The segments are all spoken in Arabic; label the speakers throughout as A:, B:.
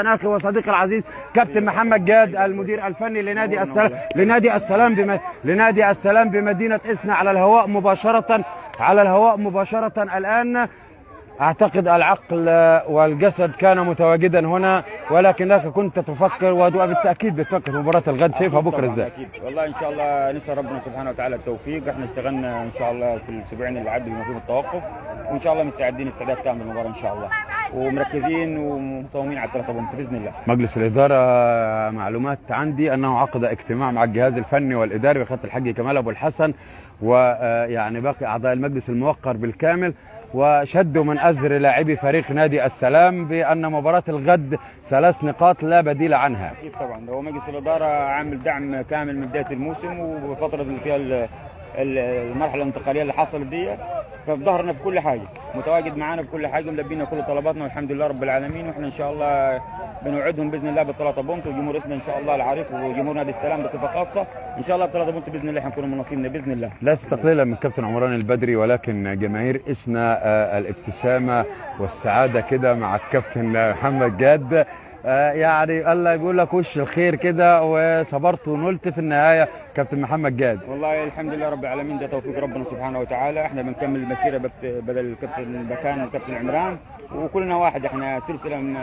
A: اخي وصديقي العزيز كابتن محمد جاد المدير الفني لنادي السلام بمدينه اسنا على الهواء مباشره الان. اعتقد العقل والجسد كان متواجدا هنا، ولكنك كنت تفكر وبالتاكيد بتفكر في مباراه الغد. شايفها بكره ازاي؟
B: اكيد والله ان شاء الله نسال ربنا سبحانه وتعالى التوفيق. احنا اشتغلنا ان شاء الله في الاسبوعين اللي عدوا بما فيهم التوقف، وان شاء الله مستعدين استعداد تام للمباراه ان شاء الله، ومركزين ومصومين على الثلاثه بونت باذن الله.
A: مجلس الاداره معلومات عندي انه عقد اجتماع مع الجهاز الفني والاداري بخط الحاج كمال ابو الحسن ويعني باقي اعضاء المجلس الموقر بالكامل، وشدوا من أزر لاعبي فريق نادي السلام بأن مباراة الغد 3 نقاط لا بديل عنها.
B: أكيد طبعا، هو مجلس الإدارة عامل دعم كامل من بداية الموسم وفترة اللي فيها المرحلة الانتقالية اللي حصلت دي، ففي ظهرنا في كل حاجة، متواجد معانا في كل حاجة، ملبينا كل طلباتنا والحمد لله رب العالمين. واحنا إن شاء الله بنوعدهم بإذن الله بالثلاثة بونت، وجمهور اسنا إن شاء الله العريق وجمهور نادي السلام بصفة خاصة إن شاء الله بالثلاثة بونت بإذن الله حنكونوا من نصيبنا بإذن الله.
A: ليس تقليلا من كابتن عمران البدري، ولكن جماهير اسنا الابتسامة والسعادة كده مع الكابتن محمد جاد، يعني الله يقول لك وش الخير كده، وصبرت ونلت في النهايه كابتن محمد جاد.
B: والله الحمد لله رب العالمين، ده توفيق ربنا سبحانه وتعالى. احنا بنكمل المسيره بدل الكابتن بكان والكابتن عمران، وكلنا واحد، احنا سلسله من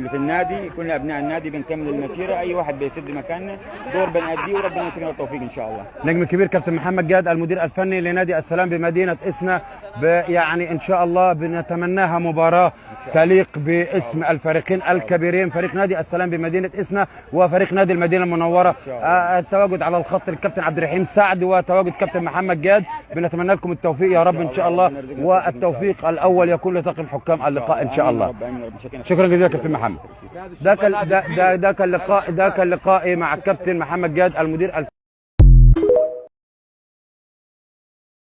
B: في النادي، كلنا ابناء النادي بنكمل المسيره، اي واحد بيسد مكاننا دور بنأديه وربنا يسلمنا التوفيق ان شاء الله.
A: نجم كبير كابتن محمد جاد المدير الفني لنادي السلام بمدينه اسنا، يعني ان شاء الله بنتمناها مباراه تليق باسم الفريقين الكبيرين، فريق نادي السلام بمدينه اسنا وفريق نادي المدينه المنوره. التواجد على الخط الكابتن عبد الرحيم سعد وتواجد كابتن محمد جاد، بنتمنى لكم التوفيق يا رب ان شاء الله، والتوفيق الاول يكون لطاقم حكام اللقاء ان شاء الله. شكرا جزيلا كابتن محمد. ده كان لقائي مع الكابتن محمد جاد المدير